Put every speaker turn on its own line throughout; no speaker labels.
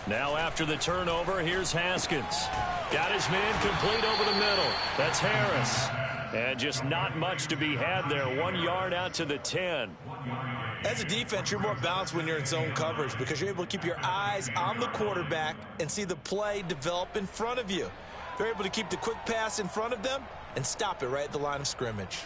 Now after the turnover, here's Haskins. Got his man complete over the middle. That's Harris. And just not much to be had there. 1 yard out to the 10.
As a defense, you're more balanced when you're in zone coverage because you're able to keep your eyes on the quarterback and see the play develop in front of you. They're able to keep the quick pass in front of them and stop it right at the line of scrimmage.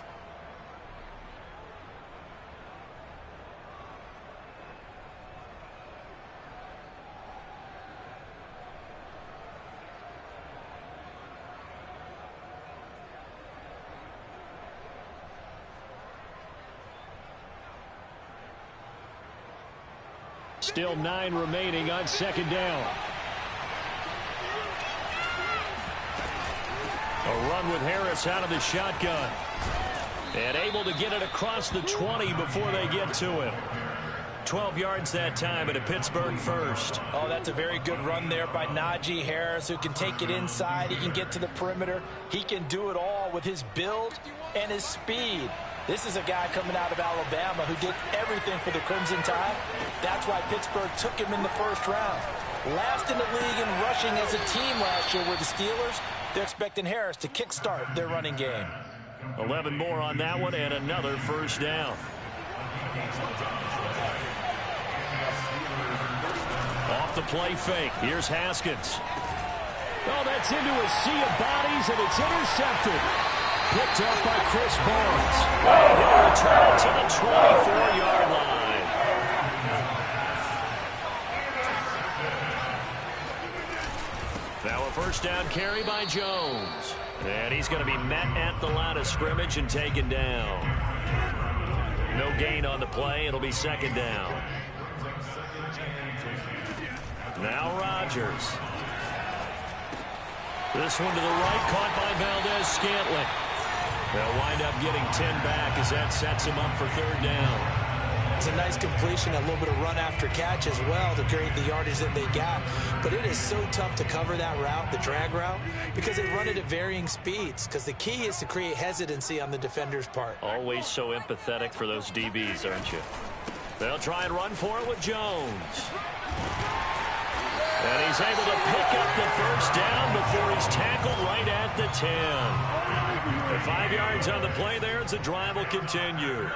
Still 9 remaining on second down. A run with Harris out of the shotgun. And able to get it across the 20 before they get to him. 12 yards that time and a Pittsburgh first.
Oh, that's a very good run there by Najee Harris, who can take it inside. He can get to the perimeter. He can do it all with his build and his speed. This is a guy coming out of Alabama who did everything for the Crimson Tide. That's why Pittsburgh took him in the first round. Last in the league in rushing as a team last year were the Steelers. They're expecting Harris to kickstart their running game.
11 more on that one and another first down. Off the play fake. Here's Haskins. Oh, that's into a sea of bodies, and it's intercepted. Picked up by Chris Barnes. He'll return it to the 24-yard line. Now a first down carry by Jones. And he's going to be met at the line of scrimmage and taken down. No gain on the play. It'll be second down. Now Rodgers. This one to the right, caught by Valdez-Scantling. They'll wind up getting 10 back as that sets him up for third down.
It's a nice completion, a little bit of run after catch as well to create the yardage that they got. But it is so tough to cover that route, the drag route, because they run it at varying speeds. Because the key is to create hesitancy on the defender's part.
Always so empathetic for those DBs, aren't you? They'll try and run for it with Jones. And he's able to pick up the first down before he's tackled right at the 10. The 5 yards on the play there as the drive will continue.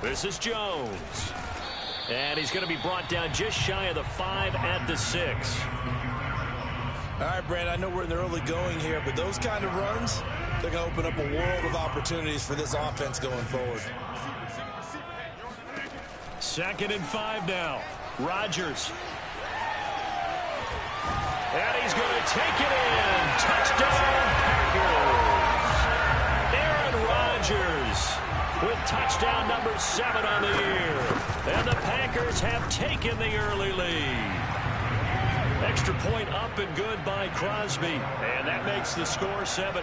This is Jones. And he's going to be brought down just shy of the 5 at the 6.
All right, Brand, I know we're in the early going here, but those kind of runs, they're going to open up a world of opportunities for this offense going forward.
2nd and 5 now. Rodgers. And he's going to take it in. Touchdown, Packers. Aaron Rodgers with touchdown number 7 on the year. And the Packers have taken the early lead. Extra point up and good by Crosby. And that makes the score 7-0.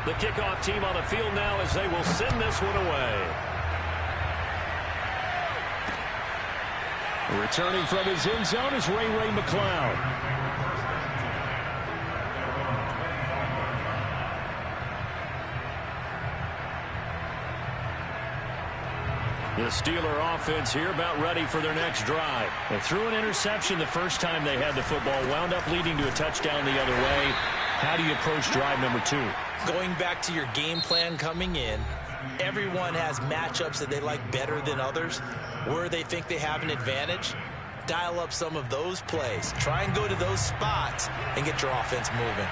The kickoff team on the field now as they will send this one away. Returning from his end zone is Ray McCloud. The Steeler offense here about ready for their next drive. They threw an interception the first time they had the football, wound up leading to a touchdown the other way. How do you approach drive number 2?
Going back to your game plan coming in, everyone has matchups that they like better than others, where they think they have an advantage. Dial up some of those plays. Try and go to those spots and get your offense moving.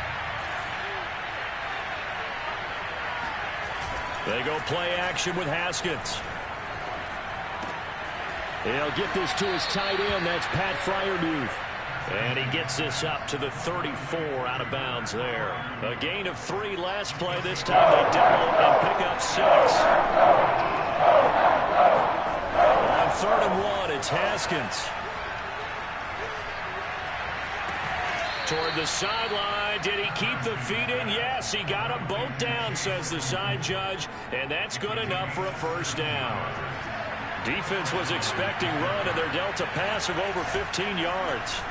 They go play action with Haskins. He'll get this to his tight end. That's Pat Fryermuth. And he gets this up to the 34 out of bounds there. A gain of 3 last play. This time they double and pick up 6. On 3rd and 1, it's Haskins. Toward the sideline. Did he keep the feet in? Yes, he got them both down, says the side judge. And that's good enough for a first down. Defense was expecting run, and they're dealt a pass of over 15 yards.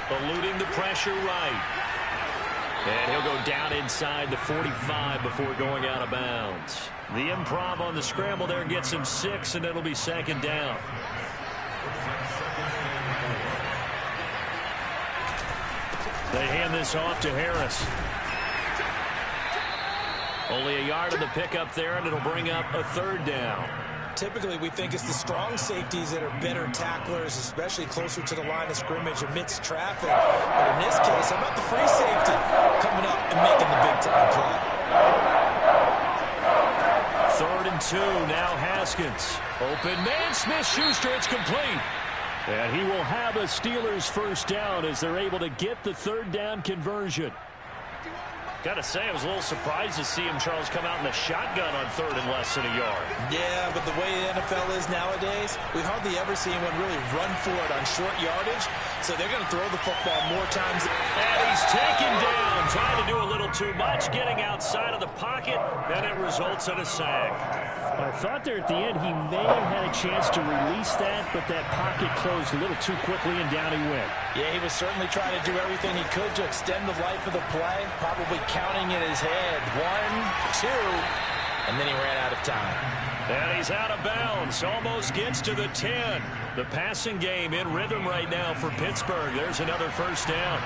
Eluding the pressure right. And he'll go down inside the 45 before going out of bounds. The improv on the scramble there gets him 6, and it'll be second down. They hand this off to Harris. Only a yard of the pickup there, and it'll bring up a third down.
Typically, we think it's the strong safeties that are better tacklers, especially closer to the line of scrimmage amidst traffic. But in this case, how about the free safety coming up and making the big-time play?
3rd and 2, now Haskins. Open man, Smith-Schuster, it's complete. And he will have a Steelers first down as they're able to get the third down conversion. Got to say, I was a little surprised to see him, Charles, come out in the shotgun on 3rd and less than a yard.
Yeah, but the way the NFL is nowadays, we hardly ever see anyone really run for it on short yardage. So they're going to throw the football more times.
And he's taken down, trying to do a little too much, getting outside of the pocket, and it results in a sack. I thought there at the end he may have had a chance to release that, but that pocket closed a little too quickly, and down he went.
Yeah, he was certainly trying to do everything he could to extend the life of the play, probably counting in his head 1, 2, and then he ran out of time.
And he's out of bounds, almost gets to the 10. The passing game in rhythm right now for Pittsburgh. There's another first down.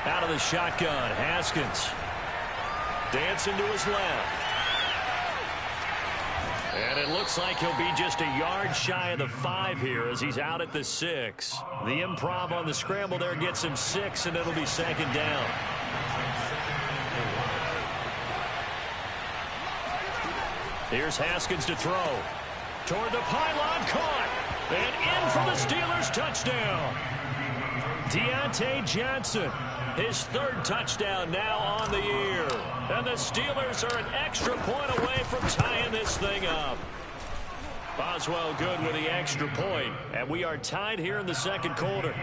Out of the shotgun, Haskins. Dancing to his left. And it looks like he'll be just a yard shy of the 5 here as he's out at the 6. The improv on the scramble there gets him 6, and it'll be second down. Here's Haskins to throw. Toward the pylon, caught. And in for the Steelers, touchdown. Deontay Johnson, his 3rd touchdown now on the year. And the Steelers are an extra point away from tying this thing up. Boswell good with the extra point, and we are tied here in the second quarter.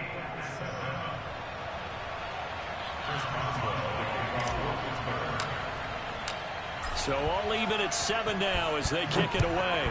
So all even at 7 now as they kick it away.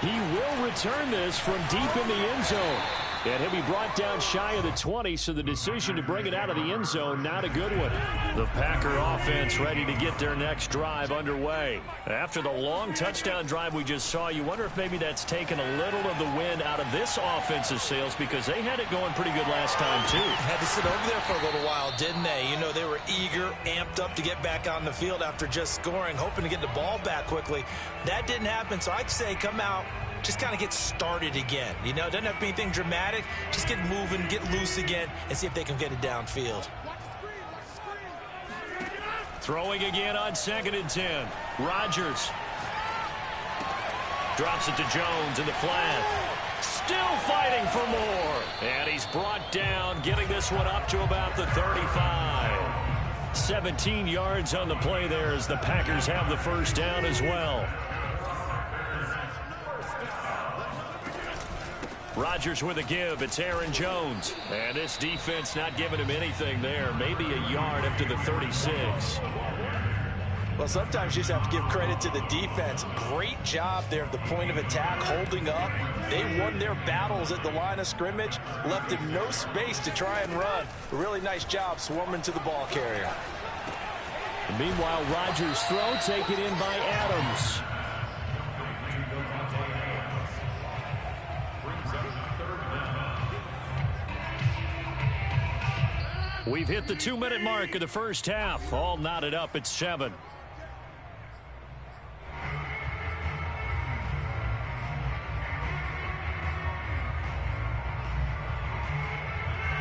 He will return this from deep in the end zone. And he'll be brought down shy of the 20, so the decision to bring it out of the end zone, not a good one. The Packer offense ready to get their next drive underway. After the long touchdown drive we just saw, you wonder if maybe that's taken a little of the wind out of this offensive sails, because they had it going pretty good last time, too.
Had to sit over there for a little while, didn't they? You know, they were eager, amped up to get back on the field after just scoring, hoping to get the ball back quickly. That didn't happen, so I'd say come out, just kind of get started again. You know, it doesn't have to be anything dramatic. Just get moving, get loose again, and see if they can get it downfield.
Throwing again on 2nd and 10. Rodgers drops it to Jones in the flat. Still fighting for more. And he's brought down, getting this one up to about the 35. 17 yards on the play there as the Packers have the first down as well. Rodgers with a give. It's Aaron Jones. And this defense not giving him anything there. Maybe a yard up to the 36.
Well, sometimes you just have to give credit to the defense. Great job there at the point of attack, holding up. They won their battles at the line of scrimmage, left him no space to try and run. A really nice job swarming to the ball carrier.
Meanwhile, Rodgers' throw taken in by Adams. We've hit the 2-minute mark of the first half. All knotted up at 7.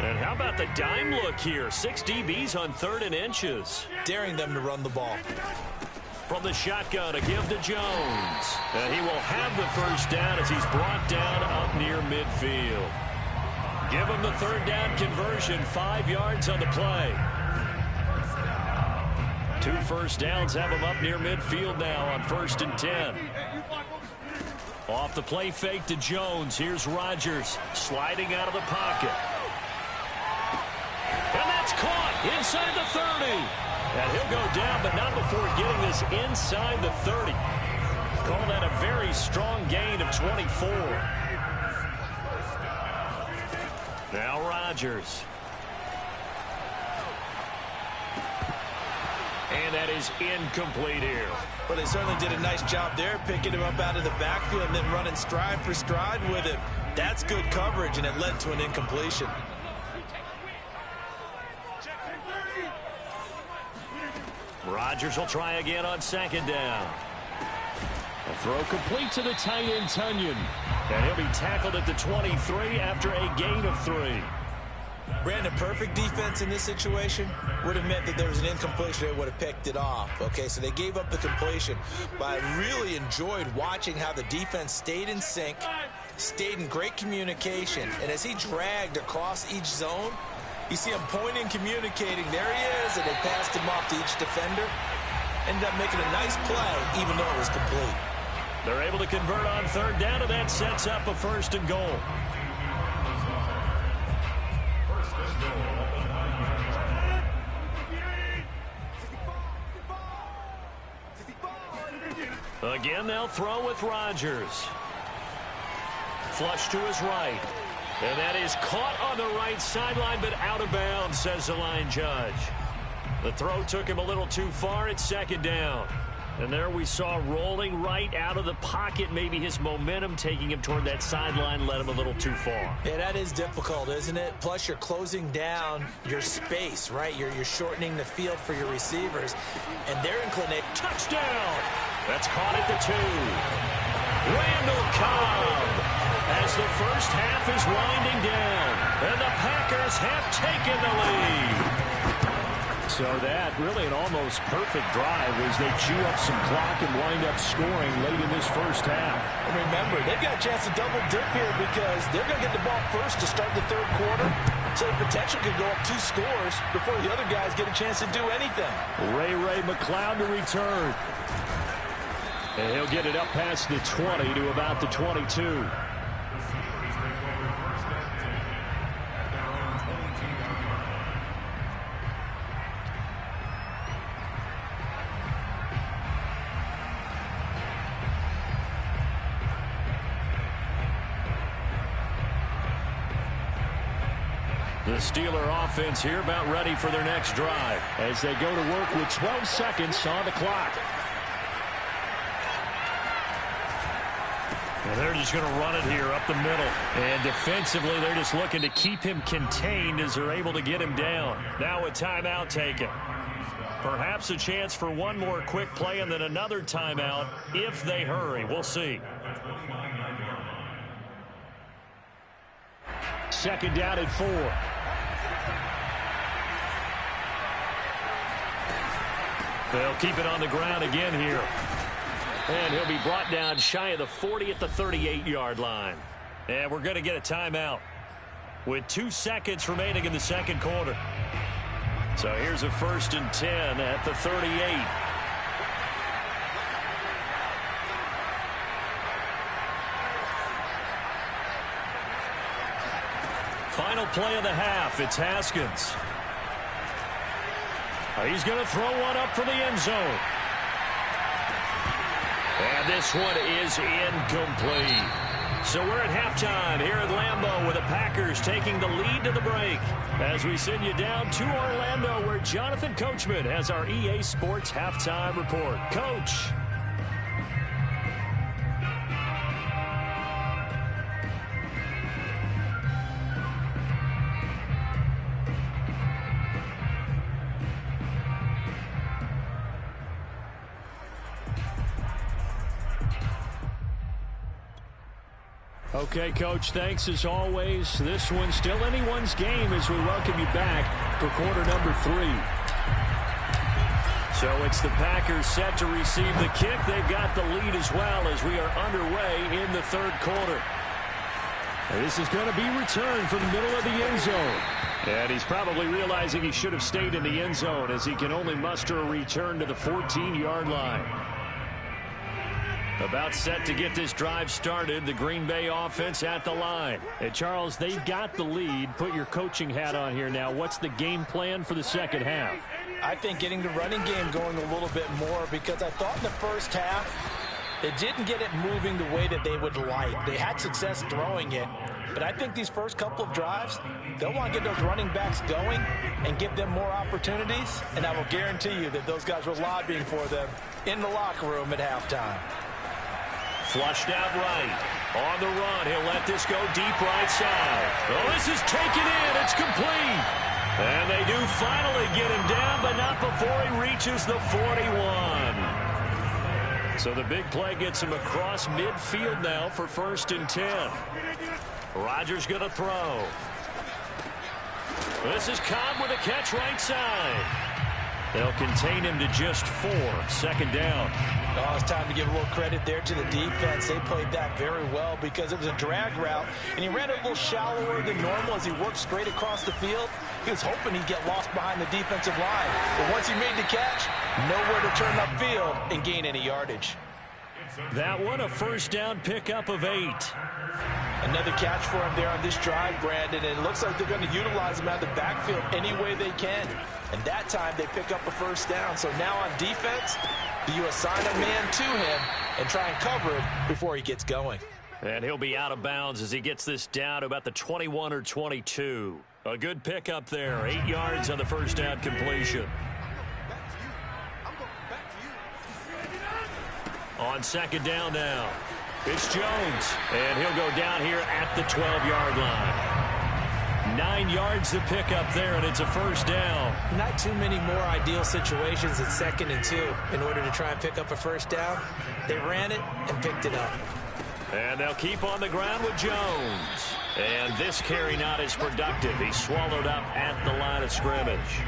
And how about the dime look here? 6 DBs on 3rd and inches.
Daring them to run the ball.
From the shotgun, a give to Jones. And he will have the first down as he's brought down up near midfield. Give him the 3rd down conversion, 5 yards on the play. 2 first downs have him up near midfield now on 1st and 10. Off the play fake to Jones. Here's Rodgers sliding out of the pocket. And that's caught inside the 30. And he'll go down, but not before getting this inside the 30. Call that a very strong gain of 24. Now Rodgers. And that is incomplete here.
Well, they certainly did a nice job there, picking him up out of the backfield and then running stride for stride with him. That's good coverage, and it led to an incompletion.
Rodgers will try again on second down.
A throw complete to the tight end, Tunyon.
And he'll be tackled at the 23 after a gain of 3.
Brandon, perfect defense in this situation would have meant that there was an incompletion. They would have picked it off. Okay, so they gave up the completion. But I really enjoyed watching how the defense stayed in sync, stayed in great communication. And as he dragged across each zone, you see him pointing, communicating. There he is, and they passed him off to each defender. Ended up making a nice play, even though it was complete.
They're able to convert on third down, and that sets up a 1st and goal. Again, they'll throw with Rodgers. Flush to his right. And that is caught on the right sideline, but out of bounds, says the line judge. The throw took him a little too far at second down. And there we saw rolling right out of the pocket. Maybe his momentum taking him toward that sideline led him a little too far.
Yeah, that is difficult, isn't it? Plus, you're closing down your space, right? You're shortening the field for your receivers. And their inclination.
Touchdown! That's caught at the 2. Randall Cobb as the first half is winding down. And the Packers have taken the lead.
So that really an almost perfect drive as they chew up some clock and wind up scoring late in this first half.
And remember, they've got a chance to double dip here because they're going to get the ball first to start the third quarter. So the potential could go up 2 scores before the other guys get a chance to do anything.
Ray McCloud to return. And he'll get it up past the 20 to about the 22.
The Steeler offense here about ready for their next drive
as they go to work with 12 seconds on the clock.
And they're just going to run it here up the middle. And defensively, they're just looking to keep him contained as they're able to get him down. Now a timeout taken. Perhaps a chance for one more quick play and then another timeout if they hurry. We'll see.
Second down at 4.
They'll keep it on the ground again here. And he'll be brought down shy of the 40 at the 38-yard line. And we're going to get a timeout with 2 seconds remaining in the second quarter. So here's a 1st and 10 at the 38. Final play of the half. It's Haskins. He's going to throw one up for the end zone. And this one is incomplete. So we're at halftime here at Lambeau with the Packers taking the lead to the break. As we send you down to Orlando where Jonathan Coachman has our EA Sports halftime report. Coach.
Okay, Coach, thanks as always. This one's still anyone's game as we welcome you back for quarter number 3.
So it's the Packers set to receive the kick. They've got the lead as well as we are underway in the third quarter.
This is going to be returned from the middle of the end zone.
And he's probably realizing he should have stayed in the end zone as he can only muster a return to the 14-yard line. About set to get this drive started, the Green Bay offense at the line.
And Charles, they've got the lead. Put your coaching hat on here now. What's the game plan for the second half?
I think getting the running game going a little bit more because I thought in the first half They didn't get it moving the way that they would like. They had success throwing it, but I think these first couple of drives, they'll want to get those running backs going and give them more opportunities, and I will guarantee you that those guys were lobbying for them in the locker room at halftime.
Flushed out right. On the run, he'll let this go deep right side. Oh, this is taken in. It's complete. And they do finally get him down, but not before he reaches the 41. So the big play gets him across midfield now for 1st and 10. Rodgers going to throw. This is Cobb with a catch right side. They'll contain him to just 4. 2nd down.
Oh, it's time to give a little credit there to the defense. They played that very well because it was a drag route, and he ran it a little shallower than normal as he worked straight across the field. He was hoping he'd get lost behind the defensive line. But once he made the catch, nowhere to turn upfield and gain any yardage.
That one a 1st down pickup of 8.
Another catch for him there on this drive, Brandon, and it looks like they're going to utilize him out of the backfield any way they can. And that time they pick up a 1st down. So now on defense, you assign a man to him and try and cover him before he gets going.
And he'll be out of bounds as he gets this down to about the 21 or 22. A good pickup there. 8 yards on the 1st down completion. On 2nd down now, it's Jones. And he'll go down here at the 12-yard line. 9 yards to pick up there, and it's a 1st down.
Not too many more ideal situations at 2nd and 2 in order to try and pick up a 1st down. They ran it and picked it up.
And they'll keep on the ground with Jones. And this carry not as productive. He's swallowed up at the line of scrimmage.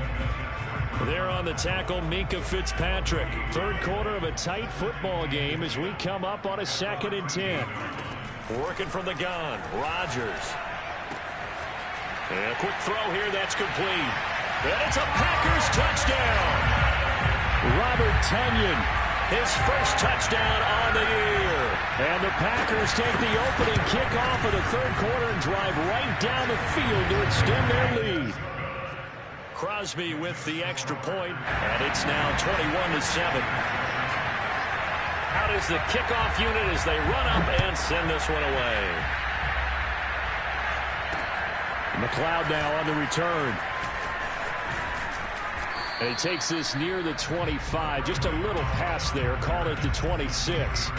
There on the tackle, Minkah Fitzpatrick. 3rd quarter of a tight football game as we come up on a 2nd and 10. Working from the gun, Rodgers. And a quick throw here, that's complete. And it's a Packers touchdown.
Robert Tonyan,
his 1st touchdown on the year.
And the Packers take the opening kickoff of the 3rd quarter and drive right down the field to extend their lead.
Crosby with the extra point, and it's now 21-7. Out is the kickoff unit as they run up and send this one away.
McLeod now on the return. And he takes this near the 25. Just a little pass there. Call it the 26.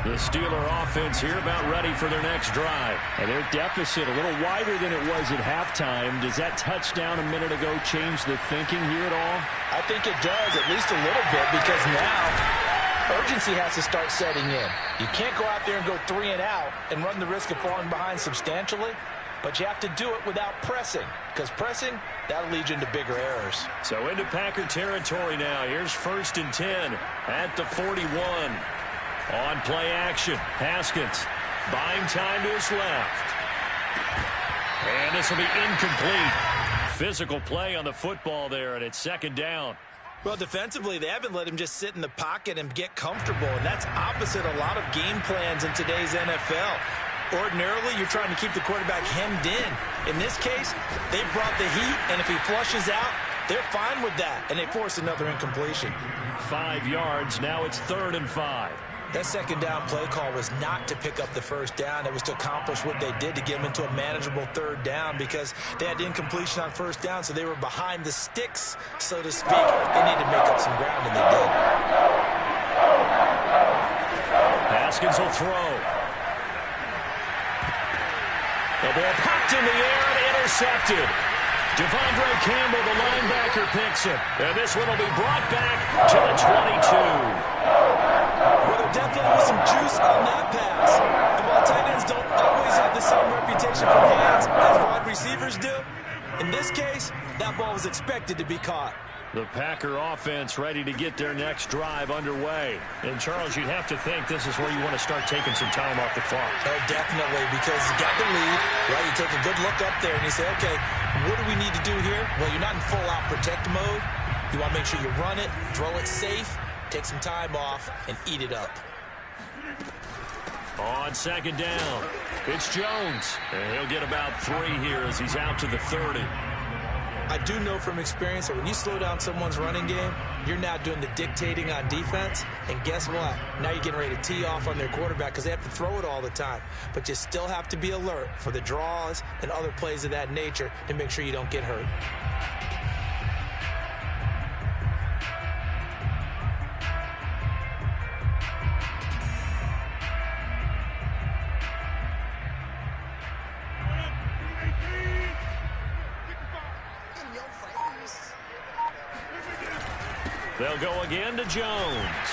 The Steeler offense here about ready for their next drive. And their deficit a little wider than it was at halftime. Does that touchdown a minute ago change the thinking here at all?
I think it does, at least a little bit, because now urgency has to start setting in. You can't go out there and go 3 and out and run the risk of falling behind substantially, but you have to do it without pressing, because pressing, that'll lead you into bigger errors.
So into Packer territory now. Here's 1st and 10 at the 41. On play action, Haskins buying time to his left. And this will be incomplete. Physical play on the football there, and it's 2nd down.
Well, defensively, they haven't let him just sit in the pocket and get comfortable, and that's opposite a lot of game plans in today's NFL. Ordinarily, you're trying to keep the quarterback hemmed in. In this case, they brought the heat, and if he flushes out, they're fine with that, and they force another incompletion.
5 yards, now it's 3rd and 5.
That 2nd down play call was not to pick up the 1st down. It was to accomplish what they did to get them into a manageable 3rd down because they had incompletion on 1st down, so they were behind the sticks, so to speak. They needed to make up some ground, and they did.
Haskins will throw. The ball popped in the air and intercepted. Devondre Campbell, the linebacker, picks it. And this one will be brought back to the 22.
Well, there definitely was some juice on that pass. And while tight ends don't always have the same reputation for hands as wide receivers do, in this case, that ball was expected to be caught.
The Packer offense ready to get their next drive underway. And, Charles, you'd have to think this is where you want to start taking some time off the clock.
Oh, definitely, because you got the lead, right? You take a good look up there and you say, okay, what do we need to do here? Well, you're not in full-out protect mode. You want to make sure you run it, throw it safe, take some time off, and eat it up.
On 2nd down, it's Jones. And he'll get about 3 here as he's out to the 30.
I do know from experience that when you slow down someone's running game, you're now doing the dictating on defense. And guess what? Now you're getting ready to tee off on their quarterback because they have to throw it all the time. But you still have to be alert for the draws and other plays of that nature to make sure you don't get hurt.
They'll go again to Jones.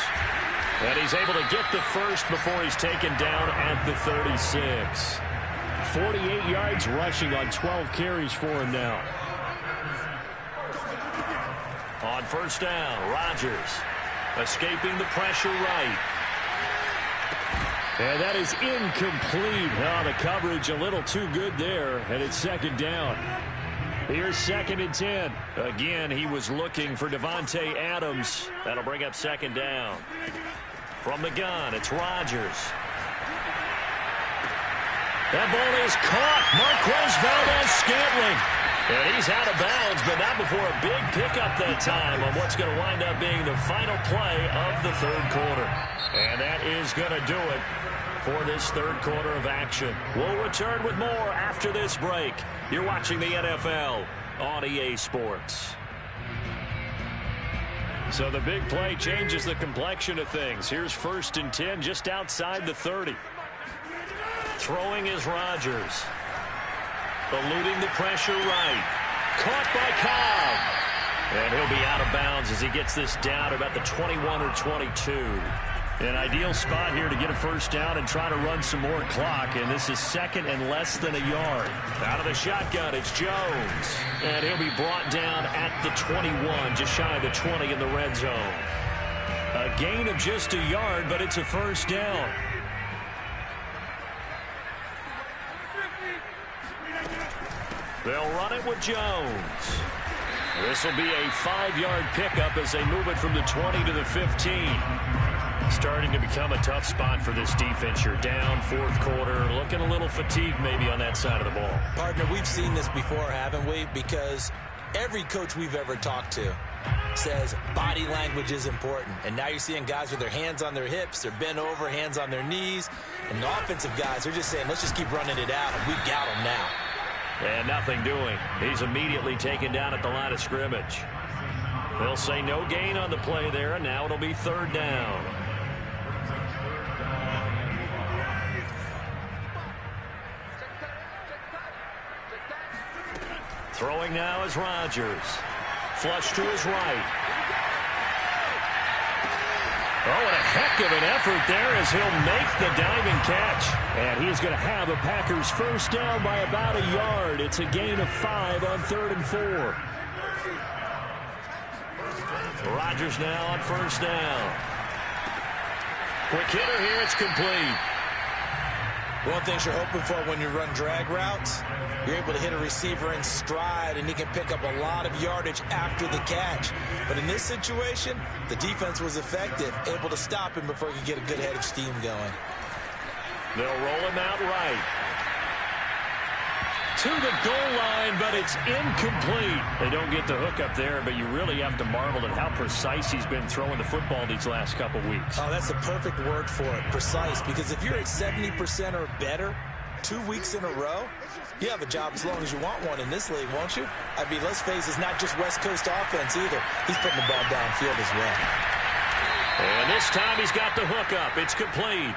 And he's able to get the first before he's taken down at the 36.
48 yards rushing on 12 carries for him now.
On first down, Rodgers escaping the pressure right.
And that is incomplete. Oh, the coverage a little too good there, and it's second down. Here's 2nd and 10.
Again, he was looking for Devontae Adams. That'll bring up second down. From the gun, it's Rodgers. That ball is caught. Marquez Valdes-Scantling. And he's out of bounds, but not before a big pickup that time on what's going to wind up being the final play of the third quarter. And that is going to do it for this third quarter of action. We'll return with more after this break. You're watching the NFL on EA Sports. So the big play changes the complexion of things. Here's 1st and 10 just outside the 30. Throwing is Rodgers. Eluding the pressure right. Caught by Cobb. And he'll be out of bounds as he gets this down to about the 21 or 22. An ideal spot here to get a first down and try to run some more clock. And this is 2nd and less than a yard. Out of the shotgun, it's Jones. And he'll be brought down at the 21, just shy of the 20 in the red zone. A gain of just a yard, but it's a first down. They'll run it with Jones. This will be a 5-yard pickup as they move it from the 20 to the 15. Starting to become a tough spot for this defense. You're down 4th quarter, looking a little fatigued maybe on that side of the ball.
Partner, we've seen this before, haven't we? Because every coach we've ever talked to says body language is important. And now you're seeing guys with their hands on their hips, they're bent over, hands on their knees. And the offensive guys are just saying, let's just keep running it out, and we've got them now.
And nothing doing. He's immediately taken down at the line of scrimmage. They'll say no gain on the play there, and now it'll be 3rd down. Throwing now is Rodgers. Flush to his right. Oh, and a heck of an effort there as he'll make the diving catch.
And he's going to have a Packers first down by about a yard. It's a gain of 5 on 3rd and 4.
Rodgers now on first down. Quick hitter here, it's complete.
One thing you're hoping for when you run drag routes, you're able to hit a receiver in stride, and he can pick up a lot of yardage after the catch. But in this situation, the defense was effective, able to stop him before he could get a good head of steam going.
They'll roll him out right. To the goal line, but it's incomplete.
They don't get the hook up there, but you really have to marvel at how precise he's been throwing the football these last couple weeks.
Oh, that's the perfect word for it, precise. Because if you're at 70% or better 2 weeks in a row, you have a job as long as you want one in this league, won't you? I mean, let's face it, it's not just West Coast offense either. He's putting the ball downfield as well.
And this time he's got the hook up. It's complete.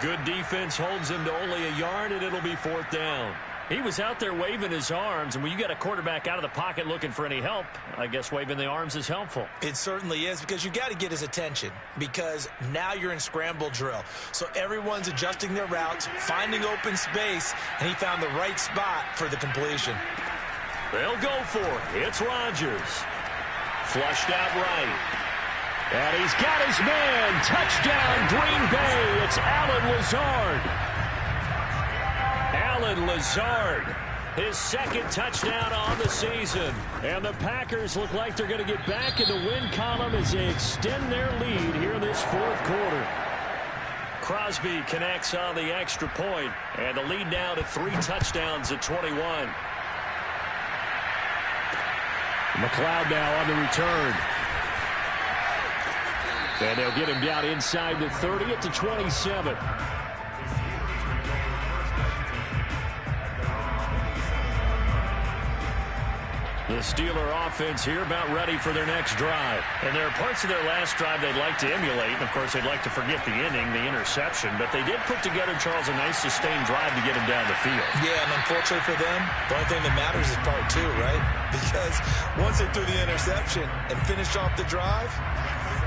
Good defense holds him to only a yard, and it'll be 4th down.
He was out there waving his arms, and when you got a quarterback out of the pocket looking for any help, I guess waving the arms is helpful.
It certainly is, because you got to get his attention, because now you're in scramble drill. So everyone's adjusting their routes, finding open space, and he found the right spot for the completion.
They'll go for it. It's Rodgers. Flushed out right.
And he's got his man. Touchdown, Green Bay. It's Allen Lazard.
Allen Lazard, his 2nd touchdown on the season.
And the Packers look like they're going to get back in the win column as they extend their lead here in this 4th quarter.
Crosby connects on the extra point, and the lead now to 3 touchdowns at 21.
McLeod now on the return. And they'll get him down inside the 30 at the 27. The Steeler offense here about ready for their next drive. And there are parts of their last drive they'd like to emulate. And, of course, they'd like to forget the inning, the interception. But they did put together, Charles, a nice sustained drive to get him down the field.
Yeah, and unfortunately for them, the only thing that matters is part two, right? Because once they threw the interception and finished off the drive,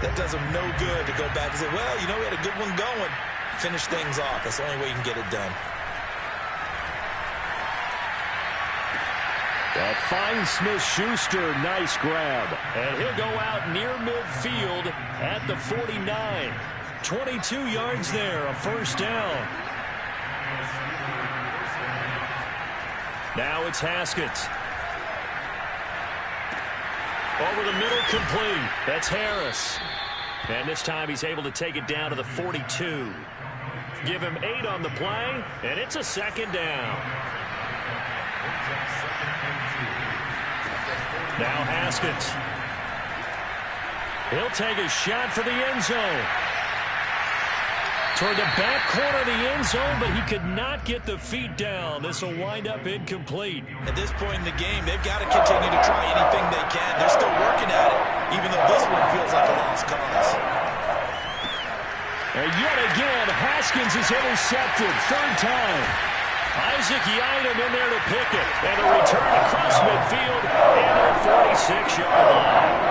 that does them no good to go back and say, well, you know, we had a good one going. Finish things off. That's the only way you can get it done.
That finds Smith-Schuster. Nice grab. And he'll go out near midfield at the 49. 22 yards there, a first down. Now it's Haskins. Over the middle, complete. That's Harris. And this time he's able to take it down to the 42. Give him 8 on the play, and it's a second down. Now Haskins. He'll take a shot for the end zone. Toward the back corner of the end zone, but he could not get the feet down. This will wind up incomplete.
At this point in the game, they've got to continue to try anything they can. They're still working at it, even though this one feels like a lost cause.
And yet again, Haskins is intercepted. Third time. Isaac Yiadom in there to pick it. And a return across midfield and their 46-yard line.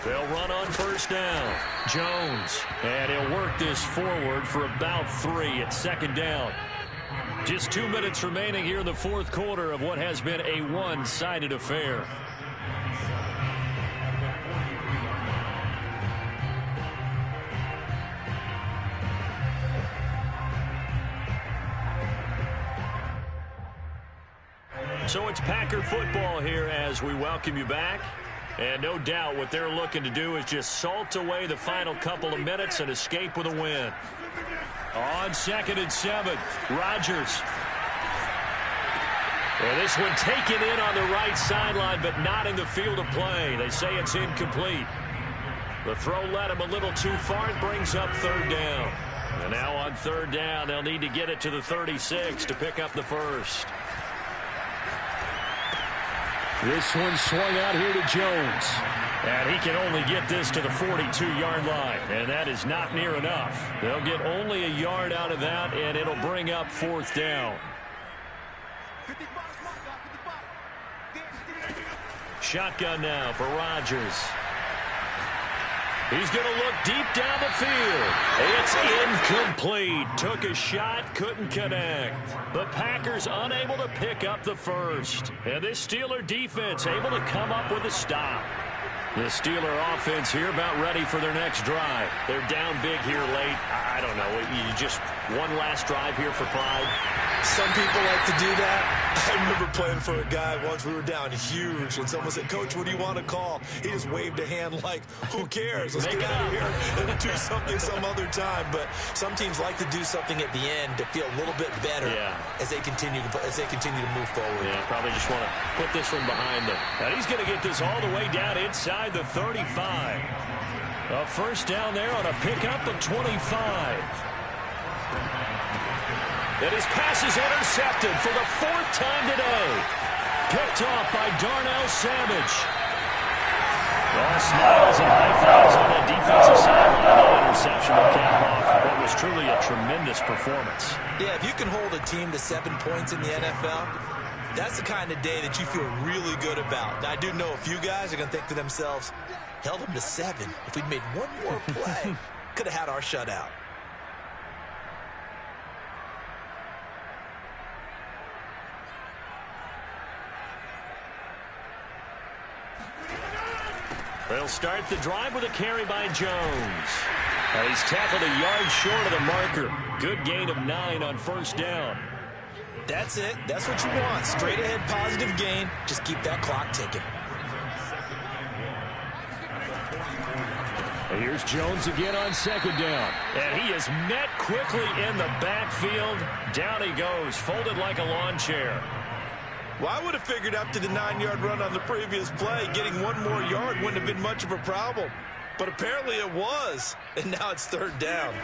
They'll run on first down. Jones. And he'll work this forward for about 3 at second down. Just 2 minutes remaining here in the fourth quarter of what has been a one-sided affair. So it's Packer football here as we welcome you back. And no doubt what they're looking to do is just salt away the final couple of minutes and escape with a win. On 2nd and 7, Rodgers. And this one taken in on the right sideline, but not in the field of play. They say it's incomplete. The throw led him a little too far and brings up third down. And now on third down, they'll need to get it to the 36 to pick up the first. This one swung out here to Jones. And he can only get this to the 42-yard line. And that is not near enough. They'll get only a yard out of that, and it'll bring up fourth down. Shotgun now for Rodgers. He's going to look deep down the field. It's incomplete. Took a shot, couldn't connect. The Packers unable to pick up the first. And this Steeler defense able to come up with a stop. The Steeler offense here about ready for their next drive. They're down big here late. I don't know. You just one last drive here for pride.
Some people like to do that. I remember playing for a guy once. We were down huge, and someone said, "Coach, what do you want to call?" He just waved a hand like, who cares? Let's get out of here and do something some other time. But some teams like to do something at the end to feel a little bit better as they continue to move forward.
Yeah, probably just want to put this one behind them. And he's going to get this all the way down inside the 35. A first down there on a pickup of 25. And his pass is intercepted for the 4th time today. Picked off by Darnell Savage. All smiles and high fives on that defensive sideline. That interception will cap off what was truly a tremendous performance.
Yeah, if you can hold a team to 7 points in the NFL, that's the kind of day that you feel really good about. Now, I do know a few guys are going to think to themselves, held them to 7. If we'd made one more play, could have had our shutout.
They'll start the drive with a carry by Jones. And he's tackled a yard short of the marker. Good gain of 9 on first down.
That's it. That's what you want. Straight ahead positive gain. Just keep that clock ticking.
Here's Jones again on second down.
And he is met quickly in the backfield. Down he goes, folded like a lawn chair.
Well, I would have figured after the 9-yard run on the previous play, getting one more yard wouldn't have been much of a problem. But apparently it was, and now it's third down.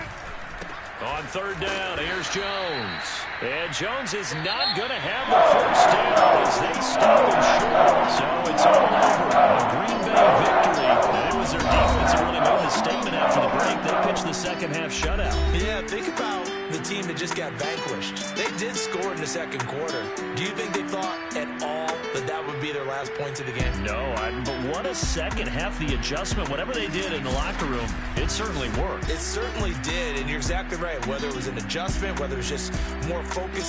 On third down, here's Jones. And Jones is not going to have the first down as they stop him short. So it's all over. A Green Bay victory. And it was their defense that really made the statement after the break. They pitched the second half shutout.
Yeah, think about the team that just got vanquished. They did score in the second quarter. Do you think they thought at all that that would be their last points of the game?
No, but what a second half, the adjustment. Whatever they did in the locker room, it certainly worked.
It certainly did, and you're exactly right. Whether it was an adjustment, whether it was just more focus